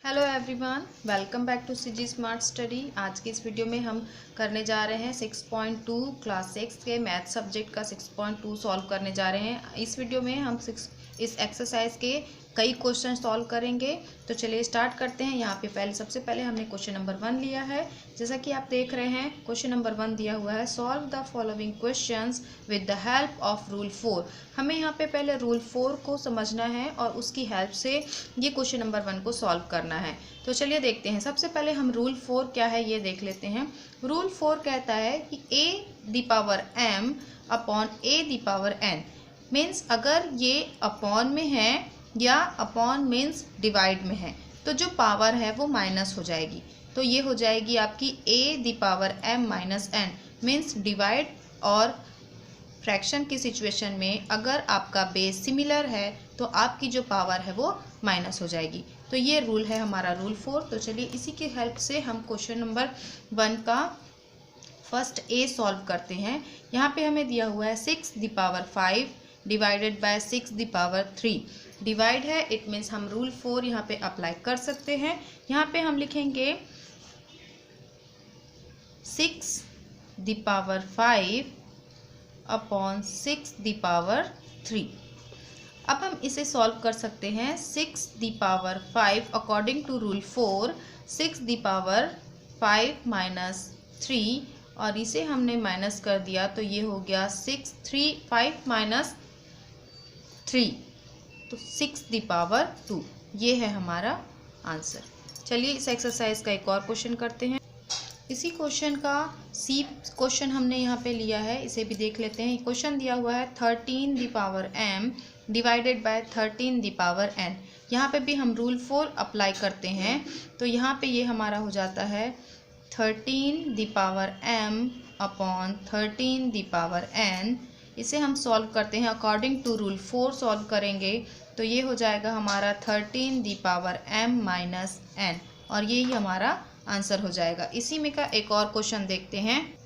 Hello everyone, welcome back to CG smart study. आज की इस वीडियो में हम करने जा रहे हैं 6.2 क्लास 6 के मैथ सब्जेक्ट का 6.2 सॉल्व करने जा रहे हैं। इस वीडियो में हम इस एक्सरसाइज के कई क्वेश्चन सॉल्व करेंगे। तो चलिए स्टार्ट करते हैं। यहाँ पे सबसे पहले हमने क्वेश्चन नंबर 1 लिया है। जैसा कि आप देख रहे हैं, क्वेश्चन नंबर 1 दिया हुआ है, solve the following questions with the help of rule 4। हमें यहाँ पे पहले रूल 4 को समझना है और उसकी हेल्प से ये क्वेश्चन नंबर 1 को सॉल्व करना है। तो चलिए देखते हैं। सबसे पहले हम रूल 4 क्या है ये देख लेते हैं। रूल 4 कहता है कि a⁻m अपॉन a⁻n मीन्स अगर ये अपॉन में है या अपॉन मीन्स डिवाइड में है तो जो पावर है वो माइनस हो जाएगी। तो ये हो जाएगी आपकी a⁻m - n मीन्स डिवाइड और फ्रैक्शन की सिचुएशन में अगर आपका बेस सिमिलर है तो आपकी जो पावर है वो माइनस हो जाएगी। तो ये रूल है हमारा रूल 4। तो चलिए इसी की हेल्प से हम क्वेश्चन नंबर 1 का फर्स्ट ए सॉल्व करते हैं। यहाँ पे हमें दिया हुआ है 6⁵ डिवाइडेड बाय 6⁵। डिवाइड है, इट मीन्स हम रूल 4 यहाँ पे अप्लाई कर सकते हैं। यहाँ पे हम लिखेंगे 6⁵ अपॉन 6⁵। अब हम इसे सॉल्व कर सकते हैं। 6⁵ अकॉर्डिंग टू रूल 4 6⁵ - 3 और इसे हमने माइनस कर दिया तो ये हो गया 5 - 3 तो 6⁵2। ये है हमारा आंसर। चलिए इस एक्सरसाइज का एक और क्वेश्चन करते हैं। इसी क्वेश्चन का सी क्वेश्चन हमने यहाँ पे लिया है, इसे भी देख लेते हैं। क्वेश्चन दिया हुआ है 13⁻m डिवाइडेड बाय 13⁻n। यहाँ पे भी हम रूल 4 अप्लाई करते हैं। तो यहाँ पे ये हमारा हो जाता है 13⁻m अपॉन 13⁻n। इसे हम सॉल्व करते हैं अकॉर्डिंग टू रूल 4 सॉल्व करेंगे तो ये हो जाएगा हमारा 13⁻m - n और यही हमारा आंसर हो जाएगा। इसी में का एक और क्वेश्चन देखते हैं।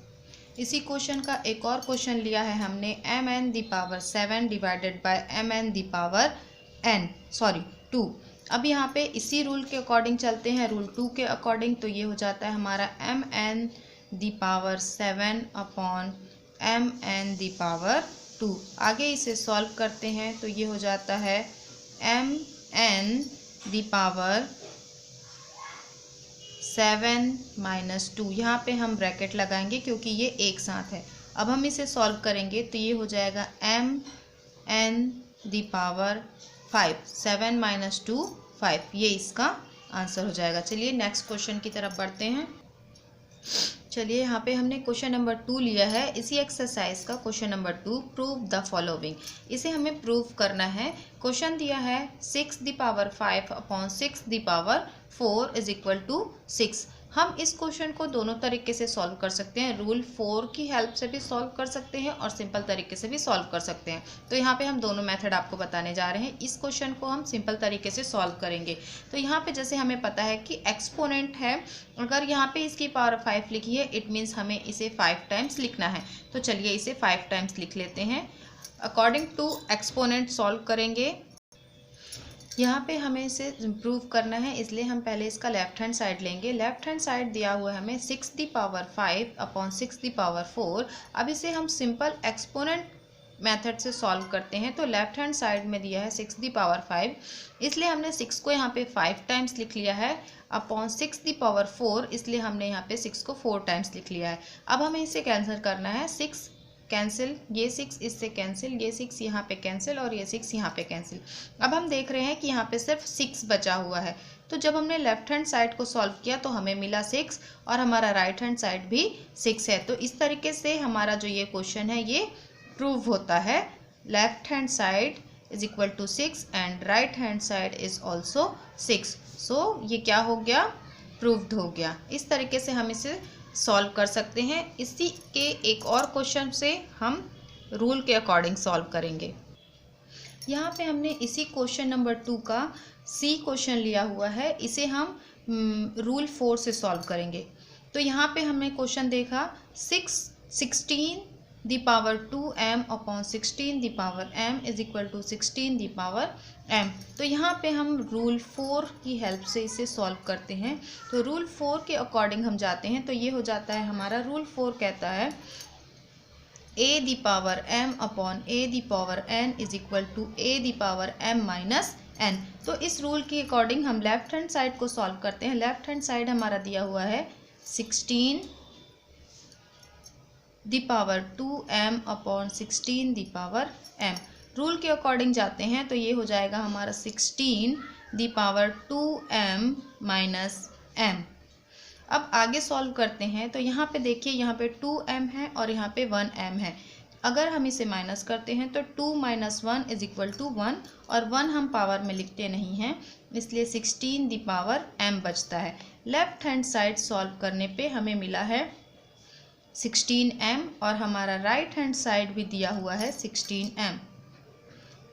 इसी क्वेश्चन का एक और क्वेश्चन लिया है हमने mn⁷ डिवाइडेड बाय mn⁻2। अब यहाँ पे इसी रूल के अकॉर्डिंग चलते हैं, रूल 2 के अकॉर्डिंग। तो ये हो जाता है हमारा mn⁷ अपॉन mn⁵2। आगे इसे सॉल्व करते हैं तो ये हो जाता है mn⁷ - 2। यहाँ पे हम ब्रैकेट लगाएंगे क्योंकि ये एक साथ है। अब हम इसे सॉल्व करेंगे तो ये हो जाएगा mn⁵ 7 - 2 5। ये इसका आंसर हो जाएगा। चलिए नेक्स्ट क्वेश्चन की तरफ बढ़ते हैं। चलिए यहाँ पे हमने क्वेश्चन नंबर 2 लिया है। इसी एक्सरसाइज का question number 2, prove the following. इसे हमें प्रूव करना है। क्वेश्चन दिया है 6⁵ अपॉन 6⁵4 इज इक्वल टू 6। हम इस क्वेश्चन को दोनों तरीके से सॉल्व कर सकते हैं। रूल 4 की हेल्प से भी सॉल्व कर सकते हैं और सिंपल तरीके से भी सॉल्व कर सकते हैं। तो यहाँ पे हम दोनों मेथड आपको बताने जा रहे हैं। इस क्वेश्चन को हम सिंपल तरीके से सॉल्व करेंगे। तो यहाँ पे जैसे हमें पता है कि एक्सपोनेंट है, अगर यहाँ पे इसकी पावर 5 लिखी है इट मीन्स हमें इसे 5 टाइम्स लिखना है। तो चलिए इसे 5 टाइम्स लिख लेते हैं। अकॉर्डिंग टू एक्सपोनेंट सॉल्व करेंगे। यहाँ पे हमें इसे इम्प्रूव करना है, इसलिए हम पहले इसका लेफ्ट हैंड साइड लेंगे। लेफ्ट हैंड साइड दिया हुआ है हमें 6⁵ अपॉन 6⁴। अब इसे हम सिंपल एक्सपोनेंट मेथड से सॉल्व करते हैं। तो लेफ्ट हैंड साइड में दिया है 6⁵, इसलिए हमने 6 को यहाँ पे 5 टाइम्स लिख लिया है अपॉन 6⁴, इसलिए हमने यहाँ पे 6 को 4 टाइम्स लिख लिया है। अब हमें इसे कैंसिल करना है। 6 कैंसिल, ये 6 इससे कैंसिल, ये 6 यहाँ पे कैंसिल और ये 6 यहाँ पे कैंसिल। अब हम देख रहे हैं कि यहाँ पे सिर्फ 6 बचा हुआ है। तो जब हमने लेफ्ट हैंड साइड को सॉल्व किया तो हमें मिला 6 और हमारा राइट हैंड साइड भी 6 है। तो इस तरीके से हमारा जो ये क्वेश्चन है ये प्रूव होता है। Left hand side is equal to 6 and right hand side is also 6। So ये क्या हो गया, प्रूव्ड हो गया। इस तरीके से हम इसे सॉल्व कर सकते हैं। इसी के एक और क्वेश्चन से हम रूल के अकॉर्डिंग सॉल्व करेंगे। यहाँ पे हमने इसी क्वेश्चन नंबर 2 का सी क्वेश्चन लिया हुआ है, इसे हम रूल 4 से सॉल्व करेंगे। तो यहाँ पे हमने क्वेश्चन देखा 16 the power 2m upon 16 the power m is equal to 16 the power m। तो यहाँ पे हम रूल 4 की हेल्प से इसे सॉल्व करते हैं। तो रूल 4 के अकॉर्डिंग हम जाते हैं तो ये हो जाता है हमारा, रूल 4 कहता है a the power m upon a the power n is equal to a the power m minus n। तो इस रूल के अकॉर्डिंग हम लेफ्ट हैंड साइड को सॉल्व करते हैं। लेफ्ट हैंड साइड हमारा दिया हुआ है 16 the power 2m upon 16 the power m। Rule के अकॉर्डिंग जाते हैं तो ये हो जाएगा हमारा 16 the power 2m minus m। अब आगे सॉल्व करते हैं तो यहाँ पे देखिए, यहाँ पे 2m है और यहाँ पे 1m है। अगर हम इसे माइनस करते हैं तो 2 माइनस 1 इज इक्वल टू 1, और 1 हम पावर में लिखते नहीं हैं, इसलिए 16 द पावर m बचता है। लेफ्ट हैंड साइड सॉल्व करने पे हमें मिला है 16m और हमारा राइट हैंड साइड भी दिया हुआ है 16m।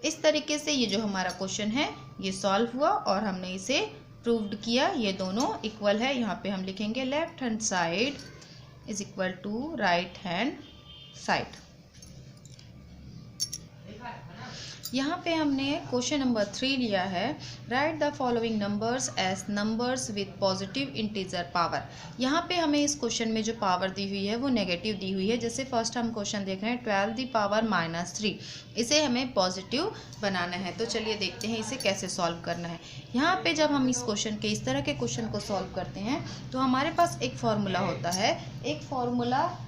इस तरीके से ये जो हमारा क्वेश्चन है ये सॉल्व हुआ और हमने इसे प्रूव्ड किया। ये दोनों इक्वल है। यहाँ पे हम लिखेंगे left hand side is equal to right hand side. यहाँ पे हमने क्वेश्चन नंबर 3 लिया है, write the following numbers as numbers with positive integer power. यहाँ पे हमें इस क्वेश्चन में जो पावर दी हुई है वो नेगेटिव दी हुई है। जैसे फर्स्ट हम क्वेश्चन देख रहे हैं 12 द पावर माइनस 3, इसे हमें पॉजिटिव बनाना है। तो चलिए देखते हैं इसे कैसे सॉल्व करना है। यहाँ पे जब हम इस क्वेश्चन के, इस तरह के क्वेश्चन को सॉल्व करते हैं तो हमारे पास एक फॉर्मूला होता है, एक फॉर्मूला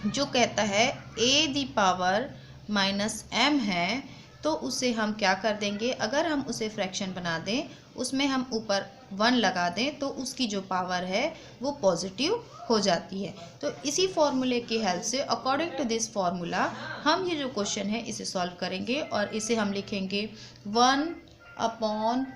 जो कहता है a the power minus m है, तो उसे हम क्या कर देंगे, अगर हम उसे फ्रैक्शन बना दें, उसमें हम ऊपर 1 लगा दें तो उसकी जो पावर है वो पॉजिटिव हो जाती है। तो इसी फॉर्मूले की हेल्प से, अकॉर्डिंग टू दिस फॉर्मूला, हम ये जो क्वेश्चन है इसे सॉल्व करेंगे और इसे हम लिखेंगे 1 अपॉन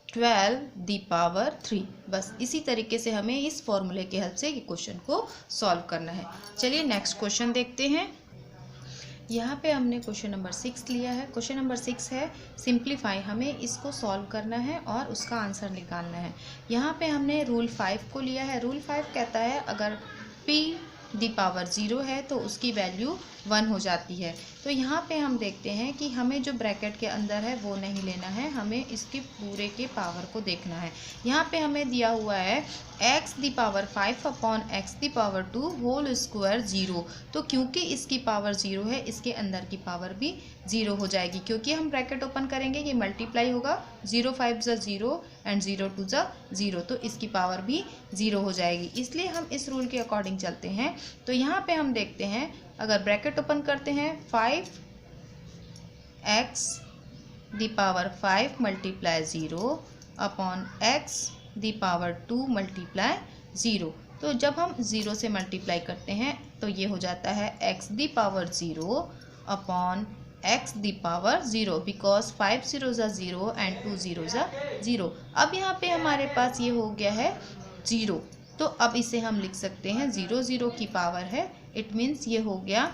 12 द पावर 3। बस इसी तरीके से हमें इस फॉर्मूले की हेल्प से ये क्वेश्चन को सॉल्व करना है। चलिए नेक्स्ट क्वेश्चन देखते हैं। यहाँ पे हमने क्वेश्चन नंबर 6 लिया है। क्वेश्चन नंबर 6 है सिंप्लीफाई, हमें इसको सॉल्व करना है और उसका आंसर निकालना है। यहाँ पे हमने रूल 5 को लिया है। रूल 5 कहता है अगर p द पावर 0 है तो उसकी वैल्यू 1 हो जाती है। तो यहाँ पे हम देखते हैं कि हमें जो ब्रैकेट के अंदर है वो नहीं लेना है, हमें इसके पूरे के पावर को देखना है। यहाँ पे हमें दिया हुआ है x the power 5 upon x the power 2 whole square 0। तो क्योंकि इसकी पावर 0 है, इसके अंदर की पावर भी 0 हो जाएगी। क्योंकि हम ब्रैकेट ओपन करेंगे, ये मल्टीप्लाई होगा, 0 5 ज़ा 0 एंड 0 2 ज़ा 0, तो इसकी पावर भी 0 हो जाएगी। इसलिए हम इस रूल के अकॉर्डिंग चलते हैं। तो यहाँ पे हम देखते हैं, अगर ब्रैकेट ओपन करते हैं 5x the power 5 multiply 0 upon x the power 2 multiply 0। तो जब हम 0 से मल्टीप्लाई करते हैं तो ये हो जाता है x the power 0 upon x the power 0, because 5 0 ज़ा 0 एंड 2 0 ज़ा 0। अब यहाँ पे हमारे पास ये हो गया है 0, तो अब इसे हम लिख सकते हैं 0 0 की पावर है। इट मीन्स ये हो गया,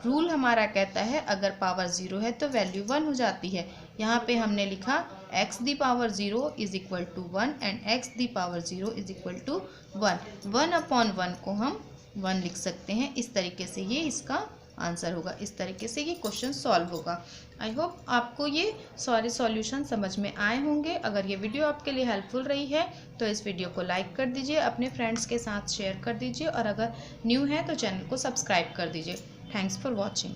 रूल हमारा कहता है अगर पावर 0 है तो वैल्यू 1 हो जाती है। यहाँ पे हमने लिखा x the power 0 is equal to 1 एंड x the power 0 is equal to 1। 1 upon 1 को हम 1 लिख सकते हैं। इस तरीके से ये इसका आंसर होगा। इस तरीके से ये क्वेश्चन सॉल्व होगा। आई होप आपको ये सारे सॉल्यूशन समझ में आए होंगे। अगर ये वीडियो आपके लिए हेल्पफुल रही है तो इस वीडियो को लाइक कर दीजिए, अपने फ्रेंड्स के साथ शेयर कर दीजिए और अगर न्यू है तो चैनल को सब्सक्राइब कर दीजिए। Thanks for watching.